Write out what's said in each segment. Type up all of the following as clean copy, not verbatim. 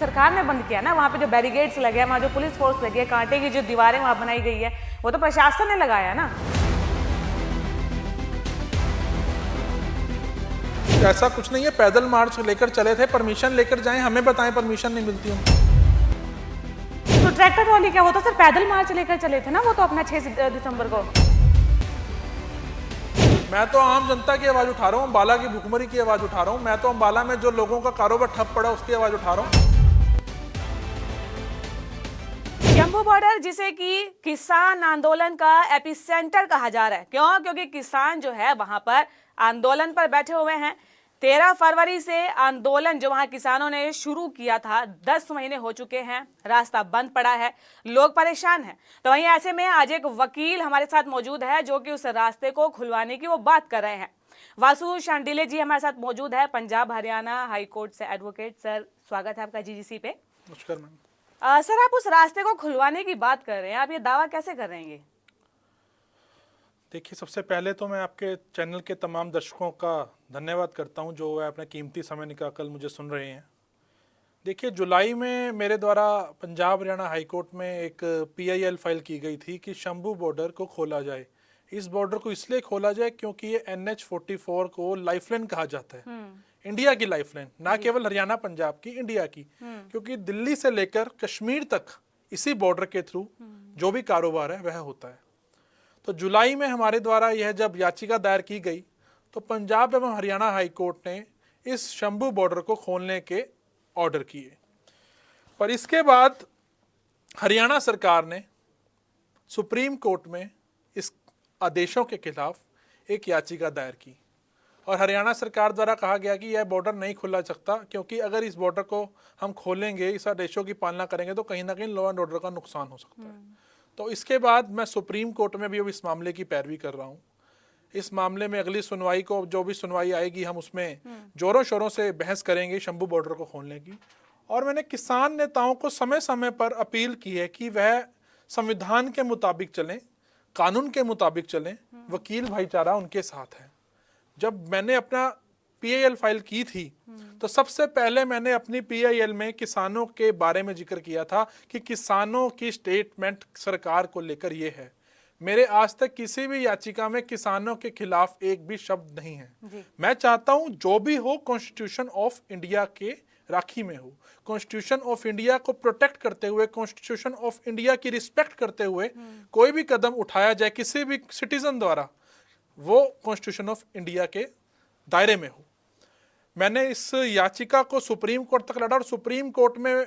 सरकार ने बंद किया ना, वहाँ पे जो बैरिकेड्स लगे हैं, वहाँ जो पुलिस फोर्स लगी है, कांटे की जो दीवारें वहाँ बनाई गई है, वो तो प्रशासन ने लगाया ना। ऐसा कुछ नहीं है, पैदल मार्च लेकर चले थे, परमिशन लेकर जाएं, हमें बताएं परमिशन नहीं मिलती उनको। तो ट्रैक्टर रैली क्या होता सर, पैदल मार्च लेकर चले थे ना वो तो अपना 6 दिसंबर को। मैं तो आम जनता की आवाज उठा रहा हूँ, अम्बाला की भुखमरी की आवाज उठा रहा हूँ। मैं तो अम्बाला में जो लोगों का कारोबार ठप पड़ा उसकी आवाज उठा रहा हूँ। शंभू बॉर्डर जिसे कि किसान आंदोलन का एपिसेंटर कहा जा रहा है, क्यों? क्योंकि किसान जो है वहां पर आंदोलन पर बैठे हुए हैं। 13 फरवरी से आंदोलन जो वहां किसानों ने शुरू किया था, 10 महीने हो चुके हैं, रास्ता बंद पड़ा है, लोग परेशान हैं। तो वहीं ऐसे में आज एक वकील हमारे साथ मौजूद है जो कि उस रास्ते को खुलवाने की वो बात कर रहे हैं। वासु शांडिले जी हमारे साथ मौजूद है, पंजाब हरियाणा हाई कोर्ट से एडवोकेट। सर स्वागत है आपका जीजीसी पे। नमस्कार मैम। सर आप उस रास्ते को खुलवाने की बात कर रहे हैं, आप ये दावा कैसे कर रहे हैं? देखिए, सबसे पहले तो मैं आपके चैनल के तमाम दर्शकों का धन्यवाद करता हूं जो अपना कीमती समय निकालकर मुझे सुन रहे हैं। देखिए, जुलाई में मेरे द्वारा पंजाब हरियाणा हाई कोर्ट में एक PIL फाइल की गई थी कि शंभू बॉर्डर को खोला जाए। इस बॉर्डर को इसलिए खोला जाए क्योंकि ये NH-44 को लाइफलाइन कहा जाता है, इंडिया की लाइफलाइन, ना केवल हरियाणा पंजाब की, इंडिया की। क्योंकि दिल्ली से लेकर कश्मीर तक इसी बॉर्डर के थ्रू जो भी कारोबार है वह होता है। तो जुलाई में हमारे द्वारा यह जब याचिका दायर की गई तो पंजाब एवं हरियाणा हाई कोर्ट ने इस शंभू बॉर्डर को खोलने के ऑर्डर किए। पर इसके बाद हरियाणा सरकार ने सुप्रीम कोर्ट में इस आदेशों के खिलाफ एक याचिका दायर की और हरियाणा सरकार द्वारा कहा गया कि यह बॉर्डर नहीं खुला सकता, क्योंकि अगर इस बॉर्डर को हम खोलेंगे, इस आदेशों की पालना करेंगे तो कहीं ना कहीं लॉ एंड ऑर्डर का नुकसान हो सकता है। तो इसके बाद मैं सुप्रीम कोर्ट में भी अब इस मामले की पैरवी कर रहा हूँ। इस मामले में अगली सुनवाई को, जो भी सुनवाई आएगी, हम उसमें जोरों शोरों से बहस करेंगे शंभू बॉर्डर को खोलने की। और मैंने किसान नेताओं को समय समय पर अपील की है कि वह संविधान के मुताबिक चलें, कानून के मुताबिक चलें, वकील भाईचारा उनके साथ है। जब मैंने अपना PIL फाइल की थी तो सबसे पहले मैंने अपनी PIL में किसानों के बारे में जिक्र किया था कि किसानों की स्टेटमेंट सरकार को लेकर ये है। मेरे आज तक किसी भी याचिका में किसानों के खिलाफ एक भी शब्द नहीं है। मैं चाहता हूं जो भी हो कॉन्स्टिट्यूशन ऑफ इंडिया के राखी में हो, कॉन्स्टिट्यूशन ऑफ इंडिया को प्रोटेक्ट करते हुए, कॉन्स्टिट्यूशन ऑफ इंडिया की रिस्पेक्ट करते हुए कोई भी कदम उठाया जाए किसी भी सिटीजन द्वारा, वो कॉन्स्टिट्यूशन ऑफ इंडिया के दायरे में हो। मैंने इस याचिका को सुप्रीम कोर्ट तक लड़ा और सुप्रीम कोर्ट में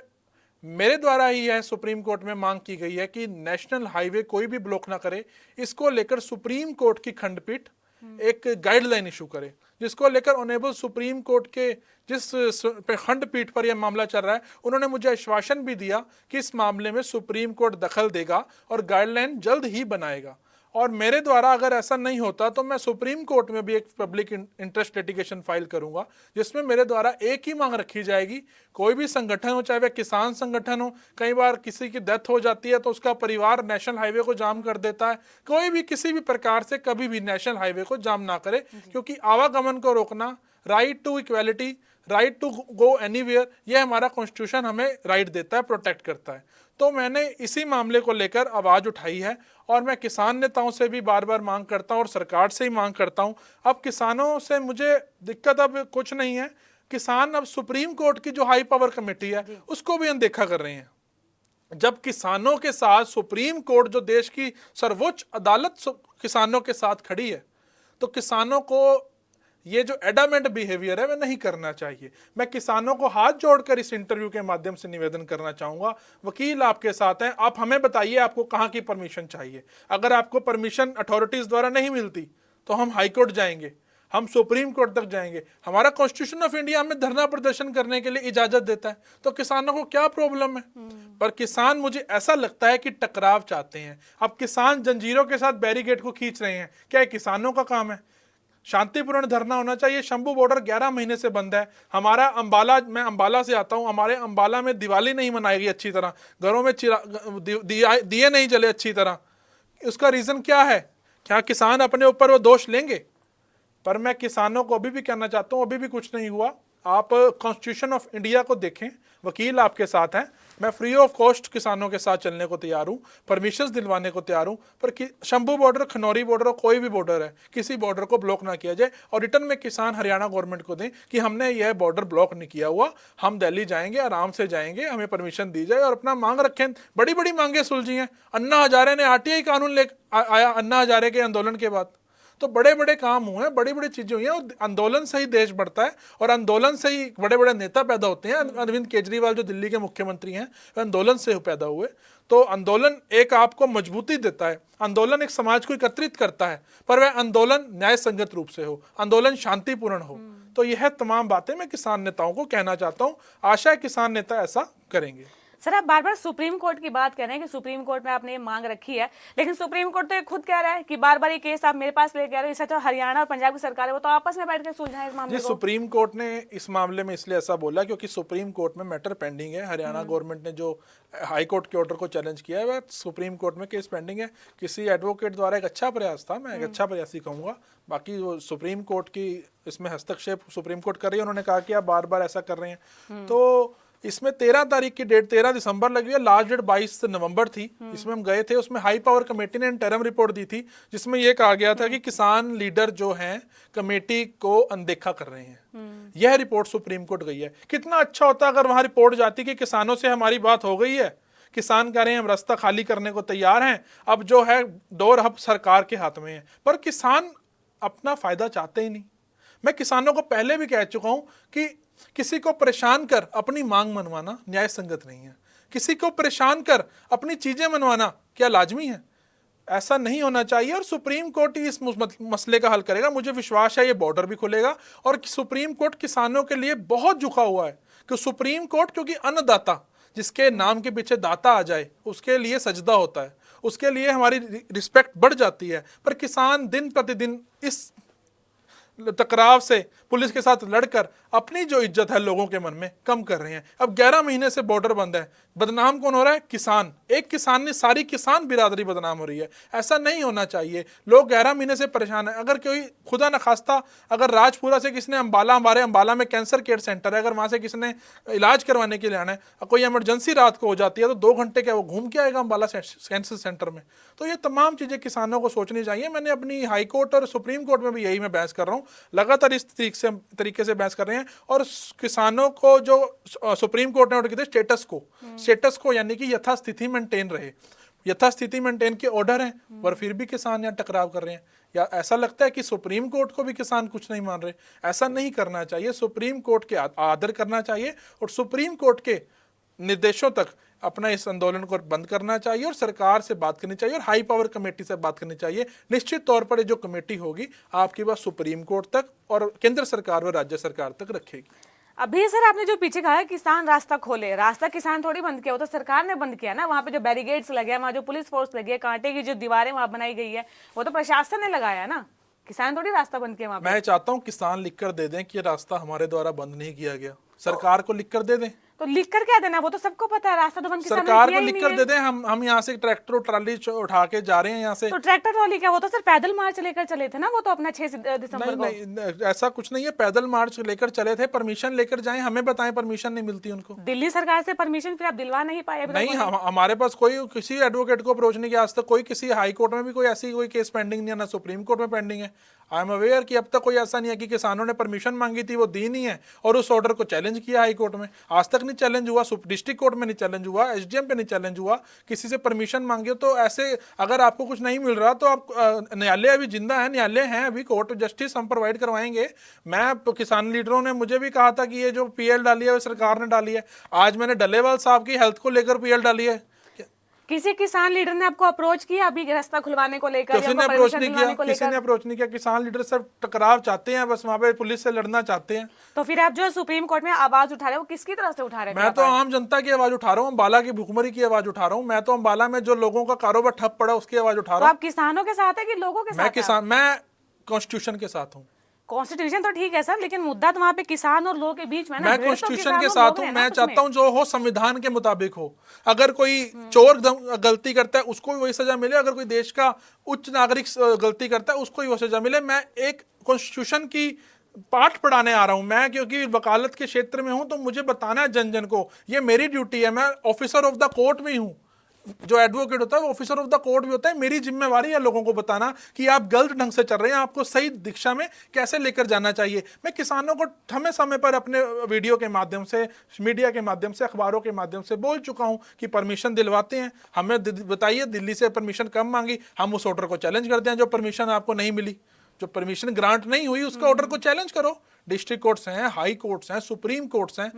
मेरे द्वारा ही यह सुप्रीम कोर्ट में मांग की गई है कि नेशनल हाईवे कोई भी ब्लॉक ना करे। इसको लेकर सुप्रीम कोर्ट की खंडपीठ एक गाइडलाइन इशू करे, जिसको लेकर ऑनरेबल सुप्रीम कोर्ट के जिस खंडपीठ पर यह मामला चल रहा है, उन्होंने मुझे आश्वासन भी दिया कि इस मामले में सुप्रीम कोर्ट दखल देगा और गाइडलाइन जल्द ही बनाएगा। और मेरे द्वारा अगर ऐसा नहीं होता तो मैं सुप्रीम कोर्ट में भी एक पब्लिक इंटरेस्ट लिटिगेशन फाइल करूंगा, जिसमें मेरे द्वारा एक ही मांग रखी जाएगी। कोई भी संगठन हो, चाहे वह किसान संगठन हो, कई बार किसी की डेथ हो जाती है तो उसका परिवार नेशनल हाईवे को जाम कर देता है, कोई भी किसी भी प्रकार से कभी भी नेशनल हाईवे को जाम ना करे, क्योंकि आवागमन को रोकना, right to equality, right to go anywhere, यह हमारा कॉन्स्टिट्यूशन हमें राइट देता है, प्रोटेक्ट करता है। तो मैंने इसी मामले को लेकर आवाज उठाई है और मैं किसान नेताओं से भी बार बार मांग करता हूं और सरकार से ही मांग करता हूं। अब किसानों से मुझे दिक्कत अब कुछ नहीं है, किसान अब सुप्रीम कोर्ट की जो हाई पावर कमेटी है उसको भी अनदेखा कर रहे हैं। जब किसानों के साथ सुप्रीम कोर्ट, जो देश की सर्वोच्च अदालत, किसानों के साथ खड़ी है, तो किसानों को ये जो एडामेंट बिहेवियर है वह नहीं करना चाहिए। मैं किसानों को हाथ जोड़कर इस इंटरव्यू के माध्यम से निवेदन करना चाहूंगा, वकील आपके साथ हैं, आप हमें बताइए आपको कहां की परमिशन चाहिए। अगर आपको परमिशन अथॉरिटीज द्वारा नहीं मिलती तो हम हाई कोर्ट जाएंगे, हम सुप्रीम कोर्ट तक जाएंगे। हमारा कॉन्स्टिट्यूशन ऑफ इंडिया हमें धरना प्रदर्शन करने के लिए इजाजत देता है, तो किसानों को क्या प्रॉब्लम है? पर किसान, मुझे ऐसा लगता है कि टकराव चाहते हैं। अब किसान जंजीरों के साथ बैरिकेड को खींच रहे हैं, क्या ये किसानों का काम है? शांतिपूर्ण धरना होना चाहिए। शंभू बॉर्डर 11 महीने से बंद है। हमारा अंबाला, मैं अंबाला से आता हूं, हमारे अंबाला में दिवाली नहीं मनाई गई अच्छी तरह, घरों में दिए नहीं जले अच्छी तरह। उसका रीजन क्या है? क्या किसान अपने ऊपर वो दोष लेंगे? पर मैं किसानों को अभी भी कहना चाहता हूं, अभी भी कुछ नहीं हुआ। आप कॉन्स्टिट्यूशन ऑफ इंडिया को देखें, वकील आपके साथ हैं, मैं फ्री ऑफ कॉस्ट किसानों के साथ चलने को तैयार हूं, परमिशंस दिलवाने को तैयार हूं, पर शंभू बॉर्डर, खनौरी बॉर्डर और कोई भी बॉर्डर है, किसी बॉर्डर को ब्लॉक ना किया जाए और रिटर्न में किसान हरियाणा गवर्नमेंट को दें कि हमने यह बॉर्डर ब्लॉक नहीं किया हुआ, हम दिल्ली जाएंगे, आराम से जाएंगे, हमें परमिशन दी जाए और अपना मांग रखें। बड़ी बड़ी मांगे सुलझी हैं। अन्ना हजारे ने आरटीआई कानून ले आया अन्ना हजारे के आंदोलन के बाद, तो बड़े बड़े काम हुए हैं, बड़ी बड़ी चीजें हुई हैं और आंदोलन से ही देश बढ़ता है और आंदोलन से ही बड़े बड़े नेता पैदा होते हैं। अरविंद केजरीवाल जो दिल्ली के मुख्यमंत्री हैं, वे आंदोलन से पैदा हुए। तो आंदोलन एक आपको मजबूती देता है, आंदोलन एक समाज को एकत्रित करता है, पर वह आंदोलन न्याय संगत रूप से हो, आंदोलन शांतिपूर्ण हो। तो यह तमाम बातें मैं किसान नेताओं को कहना चाहता हूँ। आशा है किसान नेता ऐसा करेंगे। सर, आप बार बार सुप्रीम कोर्ट की बात कर रहे हैं कि सुप्रीम कोर्ट में आपने ये मांग रखी है, लेकिन सुप्रीम कोर्ट तो ये खुद कह रहा है कि बार बार ये केस आप मेरे पास लेके आ रहे हो, इससे तो हरियाणा और पंजाब की सरकार है वो तो आपस में बैठ कर सुलझाएं इस मामले जी, को। सुप्रीम कोर्ट ने इस मामले में इसलिए ऐसा बोला क्योंकि सुप्रीम कोर्ट में मैटर पेंडिंग है। हरियाणा गवर्नमेंट ने जो हाई कोर्ट के ऑर्डर को चैलेंज किया है वह सुप्रीम कोर्ट में केस पेंडिंग है। किसी एडवोकेट द्वारा एक अच्छा प्रयास था, मैं एक अच्छा प्रयास ही कहूँगा। बाकी वो सुप्रीम कोर्ट की इसमें हस्तक्षेप सुप्रीम कोर्ट कर रही है। उन्होंने कहा कि आप बार बार ऐसा कर रहे हैं। तो इसमें 13 तारीख की डेट 13 दिसंबर लगी है, लास्ट डेट 22 नवंबर थी। इसमें हम गए थे, उसमें हाई पावर कमेटी ने इंटरम रिपोर्ट दी थी जिसमें यह कहा गया था कि किसान लीडर जो हैं कमेटी को अनदेखा कर रहे हैं। यह रिपोर्ट सुप्रीम कोर्ट गई है। कितना अच्छा होता अगर वहां रिपोर्ट जाती कि किसानों से हमारी बात हो गई है, किसान कह रहे हैं हम रास्ता खाली करने को तैयार हैं, अब जो है डोर अब सरकार के हाथ में है। पर किसान अपना फायदा चाहते ही नहीं। मैं किसानों को पहले भी कह चुका हूं कि किसी को परेशान कर अपनी मांग मनवाना न्याय संगत नहीं है। किसी को परेशान कर अपनी चीजें मनवाना क्या लाजमी है? ऐसा नहीं होना चाहिए और सुप्रीम कोर्ट ही इस मसले का हल करेगा। मुझे विश्वास है ये बॉर्डर भी खुलेगा और सुप्रीम कोर्ट किसानों के लिए बहुत झुका हुआ है कि सुप्रीम कोर्ट, क्योंकि अन्नदाता जिसके नाम के पीछे दाता आ जाए उसके लिए सजदा होता है, उसके लिए हमारी रिस्पेक्ट बढ़ जाती है। पर किसान दिन प्रतिदिन इस टकराव से पुलिस के साथ लड़कर अपनी जो इज्जत है लोगों के मन में कम कर रहे हैं। अब 11 महीने से बॉर्डर बंद है, बदनाम कौन हो रहा है? किसान। एक किसान ने सारी किसान बिरादरी बदनाम हो रही है। ऐसा नहीं होना चाहिए। लोग 11 महीने से परेशान है। अगर कोई खुदा न खास्ता अगर राजपुरा से किसने हमारे अंबाला में कैंसर केयर सेंटर है, अगर वहां से किसने इलाज करवाने के लिए आना है, कोई इमरजेंसी रात को हो जाती है तो 2 घंटे क्या वो घूम के आएगा अंबाला कैंसर सेंटर में? तो ये तमाम चीजें किसानों को सोचनी चाहिए। मैंने अपनी हाई कोर्ट और सुप्रीम कोर्ट में भी यही मैं बहस कर रहा हूँ, लगातार इस तरीके से बहस कर रहे हैं। और किसानों को जो सुप्रीम कोर्ट ने ऑर्डर किया स्टेटस को यानी कि यथास्थिति मेंटेन रहे, यथास्थिति मेंटेन के ऑर्डर हैं, पर फिर भी किसान यहाँ टकराव कर रहे हैं। या ऐसा लगता है कि सुप्रीम कोर्ट को भी किसान कुछ नहीं मान रहे? ऐसा नहीं करना चाहिए। सुप्रीम कोर्ट के आदर करना चाहिए और सुप्रीम कोर्ट के निर्देशों तक अपना इस आंदोलन को बंद करना चाहिए और सरकार से बात करनी चाहिए और हाई पावर कमेटी से बात करनी चाहिए। निश्चित तौर पर जो कमेटी होगी आपकी बात सुप्रीम कोर्ट तक और केंद्र सरकार व राज्य सरकार तक रखेगी। अभी सर आपने जो पीछे कहा है किसान रास्ता खोले, रास्ता किसान थोड़ी बंद किया, वो तो सरकार ने बंद किया ना। वहाँ पे जो बैरिकेड्स लगे हैं, वहाँ जो पुलिस फोर्स लगी है, कांटे की जो दीवारें वहाँ बनाई गई है, वो तो प्रशासन ने लगाया ना। किसान थोड़ी रास्ता बंद किया वहाँ पे। मैं चाहता हूँ किसान लिखकर दे दें कि ये रास्ता हमारे द्वारा बंद नहीं किया गया। सरकार को लिखकर दे दें। तो लिख कर क्या देना? वो तो सबको पता है रास्ता तो बंद किसानों ने सरकार किया को ही लिख नहीं कर है। दे दें। हम यहाँ से ट्रैक्टर और ट्राली उठा के जा रहे हैं यहाँ से। तो ट्रैक्टर ट्रॉली क्या? वो तो सर पैदल मार्च लेकर चले थे ना, वो तो अपना 6 दिसंबर को। नहीं, ऐसा कुछ नहीं है। पैदल मार्च लेकर चले थे, परमिशन लेकर जाएं, हमें बताएं परमिशन नहीं मिलती उनको। दिल्ली सरकार से परमिशन फिर आप दिलवा नहीं पाए? नहीं, हमारे पास कोई किसी एडवोकेट को अप्रोच नहीं किया आज तक। कोई किसी हाई कोर्ट में भी कोई ऐसी कोई केस पेंडिंग नहीं है, ना सुप्रीम कोर्ट में पेंडिंग है। आई एम अवेयर कि अब तक कोई ऐसा नहीं है कि किसानों ने परमिशन मांगी थी वो दी नहीं है और उस ऑर्डर को चैलेंज किया हाई कोर्ट में। आज तक नहीं चैलेंज हुआ, डिस्ट्रिक्ट कोर्ट में नहीं चैलेंज हुआ, एसडीएम पे नहीं चैलेंज हुआ। किसी से परमिशन मांगे तो ऐसे अगर आपको कुछ नहीं मिल रहा तो आप न्यायालय अभी जिंदा है, न्यायालय है अभी, कोर्ट जस्टिस हम प्रोवाइड करवाएंगे। मैं किसान लीडरों ने मुझे भी कहा था कि ये जो पीएल डाली है वो सरकार ने डाली है। आज मैंने डल्लेवाल साहब की हेल्थ को लेकर पीएल डाली है। किसी किसान लीडर ने आपको अप्रोच किया अभी रास्ता खुलवाने को लेकर? किसी ने अप्रोच नहीं किया, किसी ने अप्रोच नहीं किया। किसान लीडर सब टकराव चाहते हैं, बस वहां पे पुलिस से लड़ना चाहते हैं। तो फिर आप जो सुप्रीम कोर्ट में आवाज उठा रहे हो किसकी तरफ से उठा रहे हैं? मैं तो आम जनता की आवाज उठा रहा हूँ, अंबाला की भुखमरी की आवाज उठा रहा हूँ। मैं तो अंबाला में जो लोगों का कारोबार ठप पड़ा उसकी आवाज उठा रहा हूँ। आप किसानों के साथ है कि लोगों के साथ? मैं कॉन्स्टिट्यूशन के साथ हूँ। कॉन्स्टिट्यूशन तो ठीक है सर, लेकिन मुद्दा तो वहाँ पे किसान और लोगों के बीच में ना। मैं कॉन्स्टिट्यूशन के साथ हूँ। मैं चाहता हूँ जो हो संविधान के मुताबिक हो। अगर कोई चोर गलती करता है उसको भी वही सजा मिले, अगर कोई देश का उच्च नागरिक गलती करता है उसको भी वो सजा मिले। मैं एक कॉन्स्टिट्यूशन की पाठ पढ़ाने आ रहा हूं मैं, क्योंकि वकालत के क्षेत्र में हूं, तो मुझे बताना है जन जन को, ये मेरी ड्यूटी है। मैं ऑफिसर ऑफ द कोर्ट भी हूं, जो एडवोकेट होता है वो ऑफिसर ऑफ द कोर्ट भी होता है। मेरी जिम्मेवारी है लोगों को बताना कि आप गलत ढंग से चल रहे हैं, आपको सही दिशा में कैसे लेकर जाना चाहिए। मैं किसानों को समय समय पर अपने वीडियो के माध्यम से, मीडिया के माध्यम से, अखबारों के माध्यम से बोल चुका हूं कि परमिशन दिलवाते हैं। हमें बताइए, दिल्ली से परमिशन कम मांगी, हम उस ऑर्डर को चैलेंज करते हैं। जो परमिशन आपको नहीं मिली, जो परमिशन ग्रांट नहीं हुई, उसका ऑर्डर को चैलेंज करो। डिस्ट्रिक्ट कोर्ट्स हैं, हाई कोर्ट्स हैं, सुप्रीम कोर्ट्स हैं।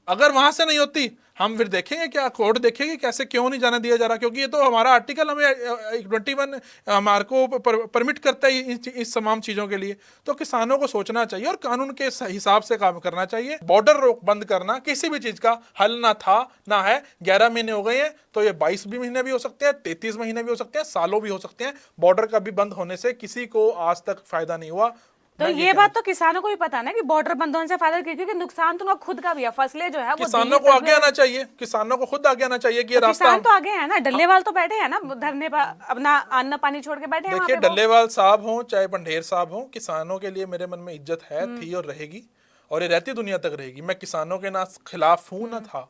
अगर वहां से नहीं होती, हम फिर देखेंगे, क्या कोर्ट देखेगी कैसे क्यों नहीं जाने दिया जा रहा, क्योंकि ये तो हमारा आर्टिकल हमें 21 हमारे को परमिट करता है इस तमाम चीजों के लिए। तो किसानों को सोचना चाहिए और कानून के हिसाब से काम करना चाहिए। बॉर्डर रोक बंद करना किसी भी चीज का हल ना था ना है। 11 महीने हो गए हैं, तो ये 22 भी महीने भी हो सकते हैं, 33 महीने भी हो सकते हैं, सालों भी हो सकते हैं। बॉर्डर का भी बंद होने से किसी को आज तक फायदा नहीं हुआ। तो ये बात तो किसानों को भी पता है ना कि बॉर्डर बंद होने से फायदा, क्योंकि नुकसान तो उनका खुद का भी है। फसलें जो है वो किसानों को आगे आना चाहिए, किसानों को खुद आगे आना चाहिए कि ये रास्ता। किसान तो आगे है ना, डल्लेवाल तो बैठे हैं ना धरने पर, अपना अन्न पानी छोड़ के बैठे हैं वहां देखिए, पे वो। डल्लेवाल साहब हों चाहे बंडेर साहब हों, किसानों के लिए मेरे मन में इज्जत है, थी और रहेगी, और ये रहती दुनिया तक रहेगी। मैं किसानों के ना खिलाफ हूं ना था।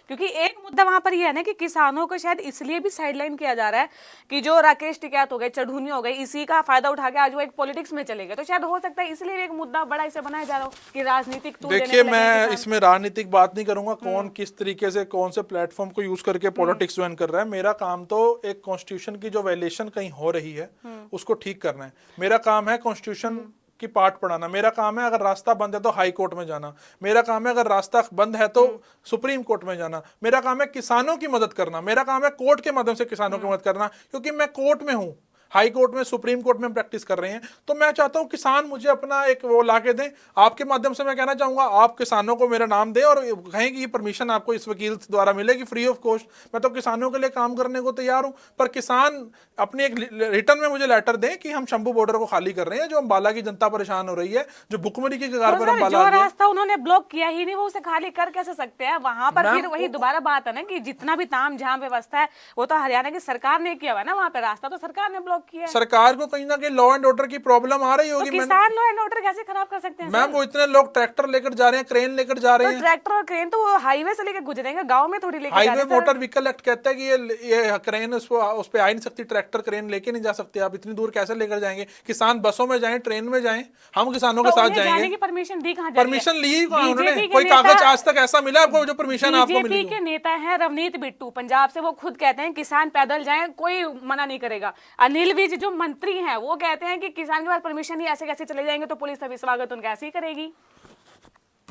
क्योंकि एक मुद्दा वहां पर यह है ना कि किसानों को शायद इसलिए भी साइडलाइन किया जा रहा है कि जो राकेश टिकैत हो गए, चढ़ूनी हो गई, इसी का फायदा उठा के आज वो एक पॉलिटिक्स में चले गए। तो शायद हो सकता है इसलिए एक मुद्दा बड़ा इसे बनाया जा रहा हो कि राजनीतिक टूल देने देखिए, के लगे मैं किसान। इसमें राजनीतिक बात नहीं करूंगा, कौन किस तरीके से कौन से प्लेटफॉर्म को यूज करके पॉलिटिक्स ज्वाइन कर रहा है। मेरा काम तो एक कॉन्स्टिट्यूशन की जो वायलेशन कहीं हो रही है उसको ठीक करना है। मेरा काम है कॉन्स्टिट्यूशन की पाठ पढ़ाना। मेरा काम है अगर रास्ता बंद है तो हाई कोर्ट में जाना। मेरा काम है अगर रास्ता बंद है तो सुप्रीम कोर्ट में जाना। मेरा काम है किसानों की मदद करना। मेरा काम है कोर्ट के माध्यम से किसानों की मदद करना, क्योंकि मैं कोर्ट में हूं, हाई कोर्ट में, सुप्रीम कोर्ट में प्रैक्टिस कर रहे हैं। तो मैं चाहता हूं किसान मुझे अपना एक वो ला के दें। आपके माध्यम से मैं कहना चाहूंगा, आप किसानों को मेरा नाम दें और कहें कि ये परमिशन आपको इस वकील द्वारा मिलेगी फ्री ऑफ कॉस्ट। मैं तो किसानों के लिए काम करने को तैयार हूं, पर किसान अपनी एक रिटर्न में मुझे लेटर दें कि हम शंभू बॉर्डर को खाली कर रहे हैं, जो अम्बाला की जनता परेशान हो रही है, जो भुखमरी की कगार पर अम्बाला जो आ गई है। रास्ता उन्होंने ब्लॉक किया ही नहीं, वो उसे खाली कर कैसे सकते हैं? वहां पर फिर वही दोबारा बात है ना कि जितना भी ताम झाम व्यवस्था है वो तो हरियाणा की सरकार ने किया हुआ है ना, वहां पे रास्ता तो सरकार ने ब्लॉक किया है। सरकार को कहीं ना कहीं लॉ एंड ऑर्डर की प्रॉब्लम आ रही तो होगी। किसान लॉ एंड ऑर्डर कैसे खराब कर सकते हैं मैम, वो इतने लोग ट्रैक्टर लेकर जा रहे हैं, क्रेन लेकर जा रहे तो हैं। ट्रैक्टर और क्रेन तो वो हाईवे से लेकर गुजरेंगे, गांव में थोड़ी लेकर जा हाईवे रहे हैं सर। मोटर व्हीकल एक्ट कहता है कि ये क्रेन उस पे आ ही नहीं सकती, ट्रैक्टर क्रेन लेके नहीं जा सकते। आप इतनी दूर कैसे लेकर जाएंगे? किसान बसों में जाएं, ट्रेन में जाएं, हम किसानों के तो साथ उन्हें जाने जाएंगे। की परमिशन दी कहाँ जा रही है? परमिशन ली ही कहाँ उन्होंने? बीजेपी के कोई कागज नेता- आज तक ऐसा मिला आपको जो परमिशन आपको बीजेपी मिली के हो? नेता हैं रवनीत बिट्टू पंजाब से, वो खुद कहते हैं किसान पैदल जाएं, कोई मना नहीं करेगा। अनिल विज जो मंत्री हैं वो कहते हैं कि किसान के पास परमिशन ही ऐसे कैसे चले जाएंगे, तो पुलिस अभी स्वागत उनका ऐसे ही करेगी।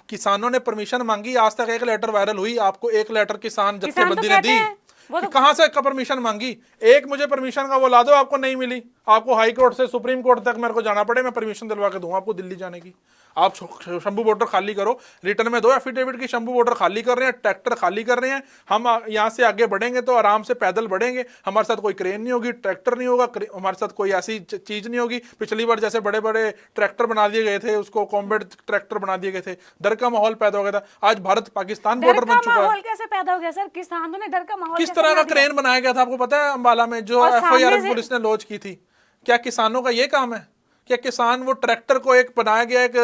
किसानों ने परमिशन मांगी, आज तक एक लेटर वायरल हुई? आपको एक लेटर किसान किसान तो जत्थेबंदी ने कहते दी? हैं, वो कि तो- कहां से परमिशन मांगी? एक मुझे परमिशन का वो ला दो, आपको नहीं मिली। आपको हाई कोर्ट से सुप्रीम कोर्ट तक मेरे को जाना पड़े, मैं परमिशन दिलवा के दूंगा आपको दिल्ली जाने की। आप शंभू बॉर्डर खाली करो, रिटर्न में दो एफिडेविट की शंभू बॉर्डर खाली कर रहे हैं, ट्रैक्टर खाली कर रहे हैं। हम यहाँ से आगे बढ़ेंगे तो आराम से पैदल बढ़ेंगे, हमारे साथ कोई क्रेन नहीं होगी, ट्रैक्टर नहीं होगा, हमारे साथ कोई ऐसी चीज नहीं होगी। पिछली बार जैसे बड़े बड़े ट्रैक्टर बना दिए गए थे, उसको कॉम्बैट ट्रैक्टर बना दिए गए थे, डर का माहौल पैदा हो गया था। आज भारत पाकिस्तान डर बॉर्डर का बन चुका है। माहौल कैसे पैदा हो गया सर? किसानों ने डर का माहौल किस कैसे तरह का बना दिया? क्रेन बनाया गया था आपको पता है अंबाला में, जो और सामने एफआईआर से- पुलिस ने लॉन्च की थी? क्या किसानों का ये काम है? क्या किसान वो ट्रैक्टर को एक बनाया गया एक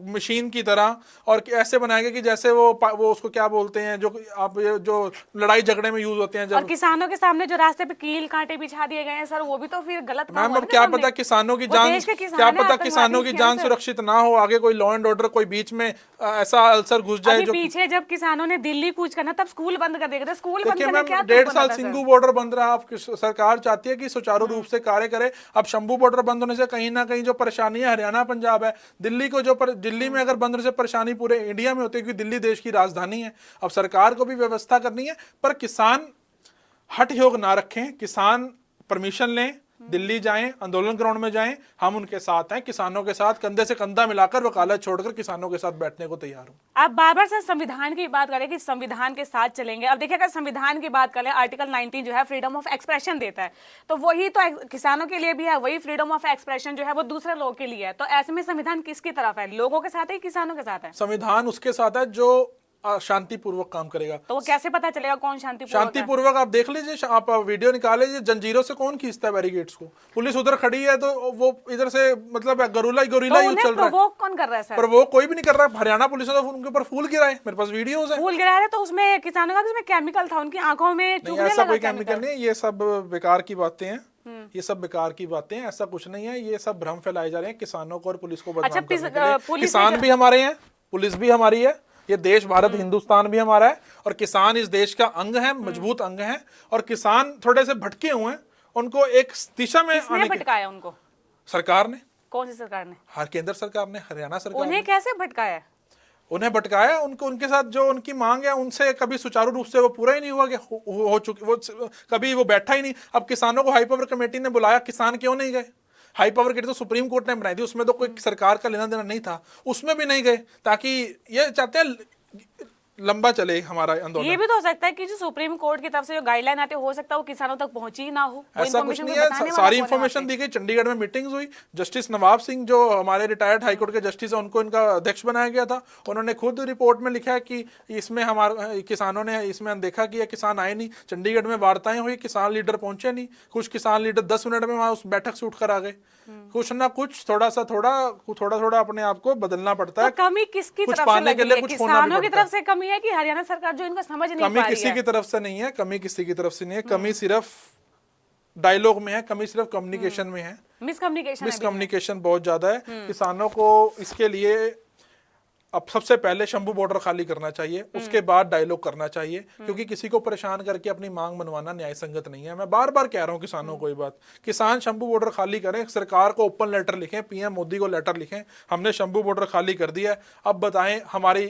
मशीन की तरह, और ऐसे बनाया गया कि जैसे वो उसको क्या बोलते हैं, जो आप जो लड़ाई झगड़े में यूज होते हैं और जब। किसानों के सामने जो रास्ते पे कील कांटे बिछा दिए गए हैं सर, वो भी तो फिर गलत काम मैम, हुआ अब ना क्या सामने। पता किसानों की वो जान, देश के किसान क्या हैं, पता आतंकवादी किसानों की हैं जान सर। सुरक्षित ना हो, आगे कोई लॉ एंड ऑर्डर कोई बीच में ऐसा अल्सर घुस जाए अभी जो। पीछे जब किसानों ने दिल्ली कूच करना, तब स्कूल बंद कर दिए थे। स्कूल बंद देखिए करने मैम, क्या 1.5 तुक साल बना था सिंघू सर? बॉर्डर बंद रहा। आप सरकार चाहती है कि सुचारू रूप से कार्य करे। अब शंभू बॉर्डर बंद होने से कहीं ना कहीं जो परेशानी है हरियाणा पंजाब है, दिल्ली को दिल्ली में अगर बंद होने से परेशानी पूरे इंडिया में होती है, क्योंकि दिल्ली देश की राजधानी है। अब सरकार को भी व्यवस्था करनी है, पर किसान हठ योग ना रखें। किसान परमिशन लें, दिल्ली जाएं, आंदोलन ग्राउंड में जाएं, हम उनके साथ हैं। किसानों के साथ कंधे से कंधा मिलाकर वकालत छोड़कर किसानों के साथ बैठने को तैयार हूं। आप बार बार सर संविधान की बात करें कि संविधान के साथ चलेंगे। अब देखिए, अगर संविधान की बात करें, आर्टिकल 19 जो है फ्रीडम ऑफ एक्सप्रेशन देता है, तो वही तो किसानों के लिए भी है, वही फ्रीडम ऑफ एक्सप्रेशन जो है वो दूसरे लोगों के लिए है। तो ऐसे में संविधान किसकी तरफ है? लोगों के साथ है, किसानों के साथ है? संविधान उसके साथ है जो शांतिपूर्वक काम करेगा। तो वो कैसे पता चलेगा कौन शांतिपूर्वक है? शांतिपूर्वक आप देख लीजिए, आप वीडियो निकाले, जंजीरों से कौन खींचता है बैरिकेड्स को? पुलिस उधर खड़ी है तो वो इधर से मतलब गोरिल्ला तो यूज उन्हें चल रहा है। प्रोवोक कौन कर रहा है सर? पर वो कोई भी नहीं कर रहा है। हरियाणा पुलिस ने तो उनके ऊपर फूल गिरा है, मेरे पास वीडियोस है। फूल गिरा है तो उसमें किसानों का उसमें केमिकल था, उनकी आंखों में नहीं, चुभने ऐसा लगा कोई केमिकल नहीं है, ये सब बेकार की बातें हैं। ये सब बेकार की बातें हैं, ऐसा कुछ नहीं है। ये सब भ्रम फैलाए जा रहे हैं किसानों को और पुलिस को बदनाम करने के लिए। पुलिस किसान भी हमारे हैं, पुलिस भी हमारी है, ये देश भारत हिंदुस्तान भी हमारा है, और किसान इस देश का अंग है, मजबूत अंग है। और किसान थोड़े से भटके हुए हैं, उनको एक दिशा में किसने आने की भटकाया उनको? सरकार ने, कौन सी सरकार ने? हर केंद्र सरकार ने, हरियाणा सरकार उन्हें ने कैसे भटकाया है? उन्हें भटकाया। उनको उनके साथ जो उनकी मांग है उनसे कभी सुचारू रूप से वो पूरा ही नहीं हुआ कि हो चुकी, वो कभी वो बैठा ही नहीं। अब किसानों को हाई पावर कमेटी ने बुलाया, किसान क्यों नहीं गए? हाई पावर कमेटी तो सुप्रीम कोर्ट ने बनाई थी, उसमें तो कोई सरकार का लेना देना नहीं था, उसमें भी नहीं गए, ताकि ये चाहते हैं लंबा चले हमारा आंदोलन। ये भी तो हो सकता है कि जो सुप्रीम कोर्ट की तरफ से जो गाइडलाइन आते हो सकता है वो किसानों तक पहुंची ही ना हो। वो ऐसा कुछ information नहीं कोई है, बताने वाला सारी कौन है इंफॉर्मेशन वहाँ दी गई। चंडीगढ़ में मीटिंग्स हुई, जस्टिस नवाब सिंह जो हमारे रिटायर्ड हाईकोर्ट के जस्टिस है, उनको इनका अध्यक्ष बनाया गया था। उन्होंने खुद रिपोर्ट में लिखा है कि इसमें हमारे किसानों ने इसमें अनदेखा किया, किसान आए नहीं। चंडीगढ़ में वार्ताएं हुई, किसान लीडर पहुंचे नहीं। कुछ किसान लीडर 10 मिनट में वहां उस बैठक से उठकर आ गए। कुछ ना कुछ थोड़ा थोड़ा अपने आप को बदलना पड़ता पे? है। तो कमी किसकी कुछ तरफ से पाने के लगी लिए है? कुछ खोना भी किसानों की पड़ता है। तरफ से कमी है कि हरियाणा सरकार जो इनको समझ नहीं पा कमी रही किसी है? की तरफ से नहीं है, कमी किसी की तरफ से नहीं है। कमी सिर्फ डायलॉग में है, कमी सिर्फ कम्युनिकेशन में है। मिसकम्युनिकेशन है। मिसकम्युनिकेशन बहुत ज्यादा है। किसानों को इसके लिए अब सबसे पहले शंभू बॉर्डर खाली करना चाहिए, उसके बाद डायलॉग करना चाहिए, क्योंकि किसी को परेशान करके अपनी मांग मनवाना न्याय संगत नहीं है। मैं बार बार कह रहा हूं किसानों को ये बात, किसान शंभू बॉर्डर खाली करें, सरकार को ओपन लेटर लिखें, पीएम मोदी को लेटर लिखें, हमने शंभू बॉर्डर खाली कर दिया है, अब बताएं हमारी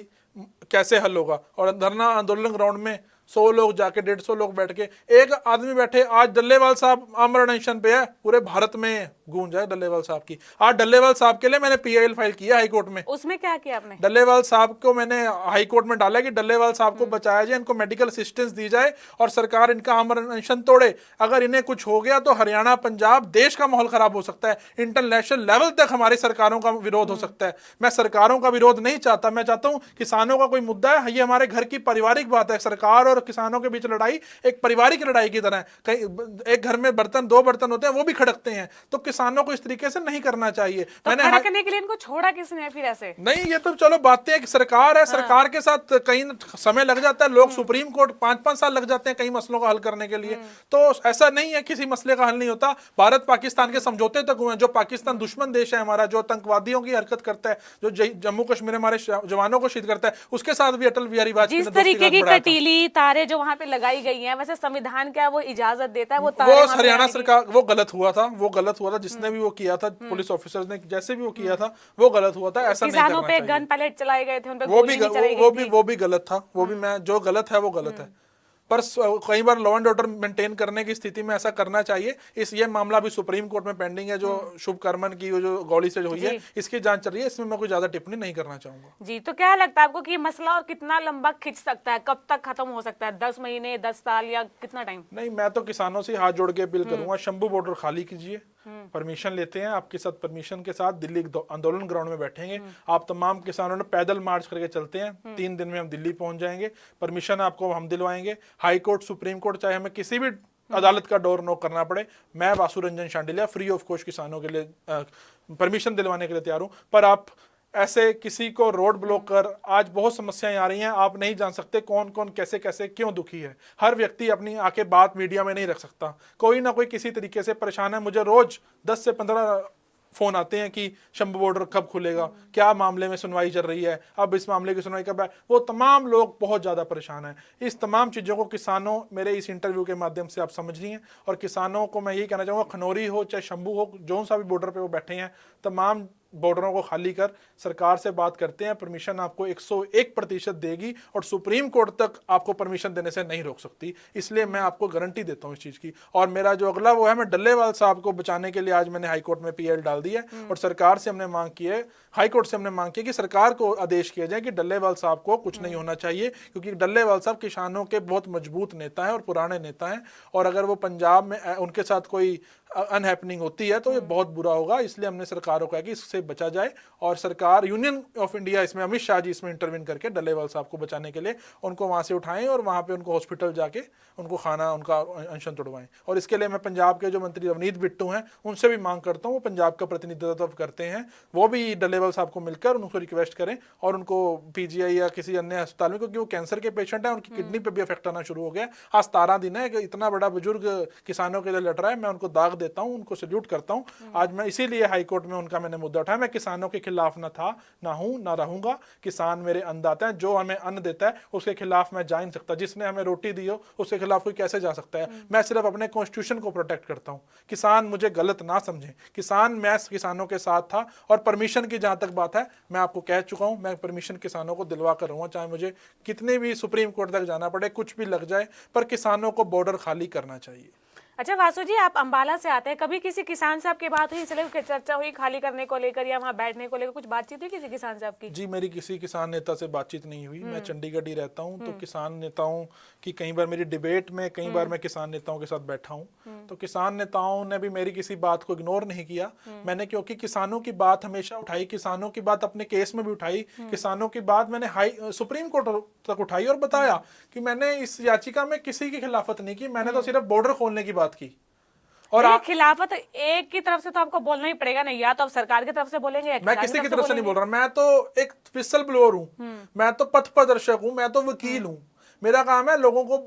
कैसे हल होगा। और धरना आंदोलन ग्राउंड में 100 लोग जाके 150 लोग बैठ के, एक आदमी बैठे, आज डल्लेवाल साहब आमरण अनशन पे है, पूरे भारत में गूंज है डल्लेवाल साहब की। आज डल्लेवाल साहब के लिए मैंने पीआईएल फाइल किया हाई कोर्ट में। उसमें क्या किया आपने? डल्लेवाल साहब को मैंने हाई कोर्ट में डाला कि डल्लेवाल साहब को बचाया जाए, इनको मेडिकल असिस्टेंस दी जाए और सरकार इनका आमरण अनशन तोड़े। अगर इन्हें कुछ हो गया तो हरियाणा, पंजाब, देश का माहौल खराब हो सकता है। इंटरनेशनल लेवल तक हमारी सरकारों का विरोध हो सकता है। मैं सरकारों का विरोध नहीं चाहता, मैं चाहता हूं किसानों का कोई मुद्दा है, ये हमारे घर की पारिवारिक बात है। सरकार और किसानों के बीच लड़ाई एक पारिवारिक लड़ाई की तरह है। कहीं एक घर में बर्तन, 2 बर्तन होते हैं, वो भी खड़कते हैं, तो किसानों को इस तरीके से नहीं करना चाहिए। तो मैंने खड़कने के लिए इनको छोड़ा किसने फिर ऐसे? नहीं, ये तो चलो बातें हैं कि सरकार है, सरकार के साथ कहीं समय लग जाता है, लोग सुप्रीम कोर्ट 5-5 साल लग जाते हैं कई मसलों का हल करने के लिए। तो ऐसा नहीं है, किसी मसले का हल नहीं होता। भारत पाकिस्तान के समझौते तक हुए, जो पाकिस्तान दुश्मन देश है हमारा, जो आतंकवादियों की हरकत करता है, जो जम्मू कश्मीर हमारे जवानों को शहीद करता है, उसके साथ भी अटल बिहारी वाजपेयी जिस तरीके की कटीली तारे जो वहां पे लगाई गई हैं, वैसे संविधान क्या वो इजाजत देता है वो तारे वो वहां पे हरियाणा लगाने की? सरकार, वो गलत हुआ था, वो गलत हुआ था। जिसने भी वो किया था, पुलिस ऑफिसर्स ने जैसे भी वो किया था, वो गलत हुआ था। ऐसा नहीं करना किसानों पे चाहिए। गन पैलेट चलाए गए थे, उन पे वो गोली भी भी चलाई गई थी। वो भी गलत था। वो भी मैं, जो गलत है वो गलत है, पर कई बार लॉ एंड ऑर्डर मेंटेन करने की स्थिति में ऐसा करना चाहिए। ये मामला भी सुप्रीम कोर्ट में पेंडिंग है, जो शुभ कर्मन की जो गोली से हुई है, इसकी जांच चल रही है। इसमें मैं कोई ज्यादा टिप्पणी नहीं करना चाहूंगा। जी, तो क्या लगता है आपको कि ये मसला और कितना लंबा खिंच सकता है? कब तक खत्म हो सकता है? 10 महीने, 10 साल या कितना टाइम? नहीं, मैं तो किसानों से हाथ जोड़ के अपील करूंगा, शंभू बॉर्डर खाली कीजिए। परमिशन लेते हैं आपके साथ, परमिशन के साथ दिल्ली आंदोलन ग्राउंड में बैठेंगे। आप तमाम किसानों ने पैदल मार्च करके चलते हैं, 3 दिन में हम दिल्ली पहुंच जाएंगे। परमिशन आपको हम दिलवाएंगे। हाई कोर्ट, सुप्रीम कोर्ट, चाहे हमें किसी भी अदालत का डोर नॉक करना पड़े, मैं Vasu Ranjan Shandilya free of cost किसानों के लिए परमिशन दिलवाने के लिए तैयार हूं। पर आप ऐसे किसी को रोड ब्लॉक कर, आज बहुत समस्याएं आ रही हैं, आप नहीं जान सकते कौन कौन कैसे कैसे क्यों दुखी है। हर व्यक्ति अपनी आके बात मीडिया में नहीं रख सकता, कोई ना कोई किसी तरीके से परेशान है। मुझे रोज 10 से 15 फोन आते हैं कि शंभू बॉर्डर कब खुलेगा, क्या मामले में सुनवाई चल रही है, अब इस मामले की सुनवाई कब है। वो तमाम लोग बहुत ज्यादा परेशान हैं। इस तमाम चीजों को किसानों, मेरे इस इंटरव्यू के माध्यम से आप समझिए, और किसानों को मैं यही कहना चाहूंगा, खनौरी हो चाहे शंभू हो, जो सा भी बॉर्डर पे वो बैठे हैं, तमाम बॉर्डरों को खाली कर सरकार से बात करते हैं। परमिशन आपको 101% देगी और सुप्रीम कोर्ट तक आपको परमिशन देने से नहीं रोक सकती। इसलिए मैं आपको गारंटी देता हूं इस चीज की। और मेरा जो अगला वो है, मैं डल्लेवाल साहब को बचाने के लिए आज मैंने हाई कोर्ट में पीएल डाल दी है, और सरकार से हमने मांग की है, हाई कोर्ट से हमने मांग की कि सरकार को आदेश किया जाए कि डल्लेवाल साहब को कुछ नहीं होना चाहिए, क्योंकि डल्लेवाल साहब किसानों के बहुत मजबूत नेता हैं और पुराने नेता हैं। और अगर वो पंजाब में उनके साथ कोई अनहैपनिंग होती है तो ये बहुत बुरा होगा। इसलिए हमने सरकारों को कहा कि इससे बचा जाए, और सरकार यूनियन ऑफ इंडिया इसमें अमित शाह जी इसमें इंटरवीन करके डल्लेवाल साहब को बचाने के लिए उनको वहां से उठाएं और वहां पे उनको हॉस्पिटल जाके उनको खाना उनका अनशन तुड़वाएं। और इसके लिए मैं पंजाब के जो मंत्री रवनीत बिट्टू हैं उनसे भी मांग करता हूँ, वो पंजाब का प्रतिनिधित्व करते हैं, वो भी डल्लेवाल साहब को मिलकर उनको रिक्वेस्ट करें और उनको पीजीआई या किसी अन्य अस्पताल में, क्योंकि वो कैंसर के पेशेंट है, उनकी किडनी पे भी इफेक्ट आना शुरू हो गया। आज 17 दिन है कि इतना बड़ा बुजुर्ग किसानों के लिए लड़ रहा है। मैं उनको दाग देता हूँ, उनको सल्यूट करता हूँ। आज मैं इसीलिए हाईकोर्ट में उनका मैंने मुद्दा उठाया। मैं किसानों के खिलाफ ना था, ना हूँ, ना रहूंगा। किसान मेरे अन्नदाता है, जो हमें अन्न देता है उसके खिलाफ मैं जा नहीं सकता। जिसने हमें रोटी दी हो उसके खिलाफ कोई कैसे जा सकता है? मैं सिर्फ अपने कॉन्स्टिट्यूशन को प्रोटेक्ट करता हूँ। किसान मुझे गलत ना समझे, किसान, मैं किसानों के साथ था। और परमिशन की जहां तक बात है, मैं आपको कह चुका हूं, मैं परमिशन किसानों को दिलवा कर रहूंगा, चाहे मुझे कितने भी सुप्रीम कोर्ट तक जाना पड़े, कुछ भी लग जाए, पर किसानों को बॉर्डर खाली करना चाहिए। अच्छा वासु जी, आप अंबाला से आते हैं, कभी किसी किसान से आपकी बात हुई, इसलिए चर्चा हुई खाली करने को लेकर या वहाँ बैठने को लेकर, कुछ बातचीत हुई किसी किसान से आपकी? जी, मेरी किसी किसान नेता से बातचीत नहीं हुई। मैं चंडीगढ़ ही रहता हूँ, तो किसान नेताओं की कई बार मेरी डिबेट में, कई बार मैं किसान नेताओं के साथ बैठा हूँ, तो किसान नेताओं ने भी मेरी किसी बात को इग्नोर नहीं किया। मैंने, क्योंकि किसानों की बात हमेशा उठाई, किसानों की बात अपने केस में भी उठाई, किसानों की बात मैंने सुप्रीम कोर्ट तक उठाई और बताया कि मैंने इस याचिका में किसी की खिलाफत नहीं की, मैंने तो सिर्फ बॉर्डर खोलने की बात की। और खिलाफत एक की तरफ से तो आपको बोलना ही पड़ेगा ना, या तो आप सरकार की तरफ से बोलेंगे या मैं किसी की तरफ से नहीं बोल रहा। मैं तो एक विसल ब्लोअर हूँ, मैं तो पथ प्रदर्शक हूँ, मैं तो वकील हूँ। मेरा काम है लोगों को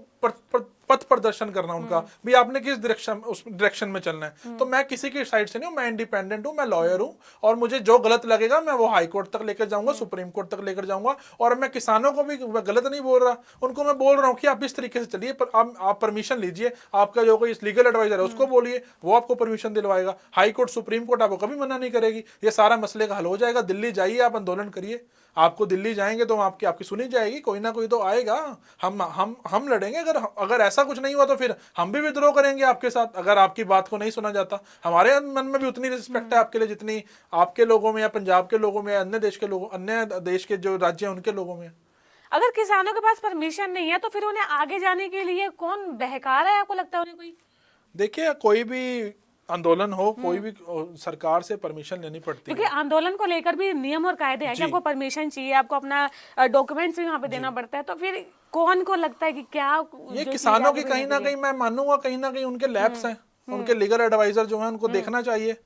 पथ प्रदर्शन करना उनका भी, आपने किस डायरेक्शन, उस डायरेक्शन में चलना है। तो मैं किसी की साइड से नहीं हूँ, मैं इंडिपेंडेंट हूँ, मैं लॉयर हूँ, और मुझे जो गलत लगेगा मैं वो हाई कोर्ट तक लेकर जाऊंगा, सुप्रीम कोर्ट तक लेकर जाऊंगा। और मैं किसानों को भी गलत नहीं बोल रहा, उनको मैं बोल रहा हूँ कि आप इस तरीके से चलिए, पर आप परमिशन लीजिए, आपका जो कोई लीगल एडवाइजर है उसको बोलिए, वो आपको परमिशन दिलवाएगा। हाई कोर्ट, सुप्रीम कोर्ट आपको कभी मना नहीं करेगी, ये सारा मसले का हल हो जाएगा। दिल्ली जाइए, आप आंदोलन करिए, आपको दिल्ली जाएंगे तो आपकी सुनी जाएगी, कोई ना कोई तो आएगा। हम लड़ेंगे। अगर ऐसा कुछ नहीं हुआ तो फिर हम भी विद्रोह करेंगे आपके साथ, अगर आपकी बात को नहीं सुना जाता। हमारे मन में भी उतनी रिस्पेक्ट है आपके लिए जितनी आपके लोगों में, या पंजाब के लोगों में, या अन्य देश के लोगों, अन्य देश के जो राज्य हैं उनके लोगों में। अगर किसानों के पास परमिशन नहीं है तो फिर उन्हें आगे जाने के लिए कौन बहका रहा है, आपको लगता है उन्हें कोई? देखिए, कोई भी आंदोलन हो, कोई भी सरकार से परमिशन लेनी पड़ती है, क्योंकि आंदोलन को लेकर भी नियम और कायदे हैं कि आपको परमिशन चाहिए, आपको अपना डॉक्यूमेंट्स भी वहाँ पे देना पड़ता है। तो फिर कौन को लगता है कि क्या ये किसानों की कहीं ना कहीं, मैं मानूंगा कहीं ना कहीं उनके लैप्स हैं, उनके लीगल एडवाइजर जो है उनको देखना चाहिए।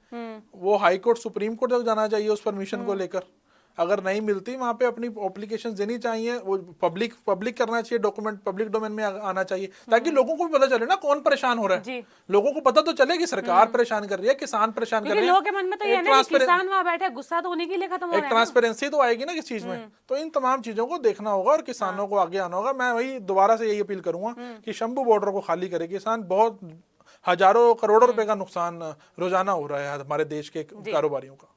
वो हाई कोर्ट, सुप्रीम कोर्ट तक जाना चाहिए उस परमिशन को लेकर। अगर नहीं मिलती वहां पे अपनी एप्लीकेशन देनी चाहिए, वो पब्लिक करना चाहिए, डॉक्यूमेंट पब्लिक डोमेन में आना चाहिए, ताकि लोगों को भी पता चले ना कौन परेशान हो रहा है। लोगों को पता तो चले कि सरकार परेशान कर रही है, किसान परेशान कर रहे हैं। लोगों के मन में तो ये है कि किसान वहां बैठे, गुस्सा तो होने के लिए खत्म हो रहा है। एक ट्रांसपेरेंसी तो आएगी ना किस चीज में। तो इन तमाम चीजों को देखना होगा और किसानों को आगे आना होगा। मैं वही दोबारा से यही अपील करूंगा कि शंभू बॉर्डर को खाली करे। किसान, बहुत हजारों करोड़ों रुपए का नुकसान रोजाना हो रहा है हमारे देश के कारोबारियों का।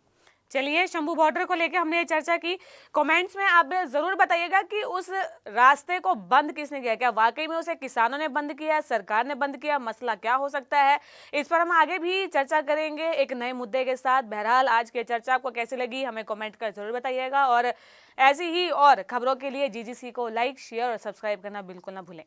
चलिए, शंभू बॉर्डर को लेकर हमने ये चर्चा की। कमेंट्स में आप जरूर बताइएगा कि उस रास्ते को बंद किसने किया, क्या वाकई में उसे किसानों ने बंद किया, सरकार ने बंद किया, मसला क्या हो सकता है। इस पर हम आगे भी चर्चा करेंगे एक नए मुद्दे के साथ। बहरहाल, आज की चर्चा आपको कैसी लगी हमें कमेंट कर जरूर बताइएगा, और ऐसी ही और खबरों के लिए GGC को लाइक, शेयर और सब्सक्राइब करना बिल्कुल ना भूलें।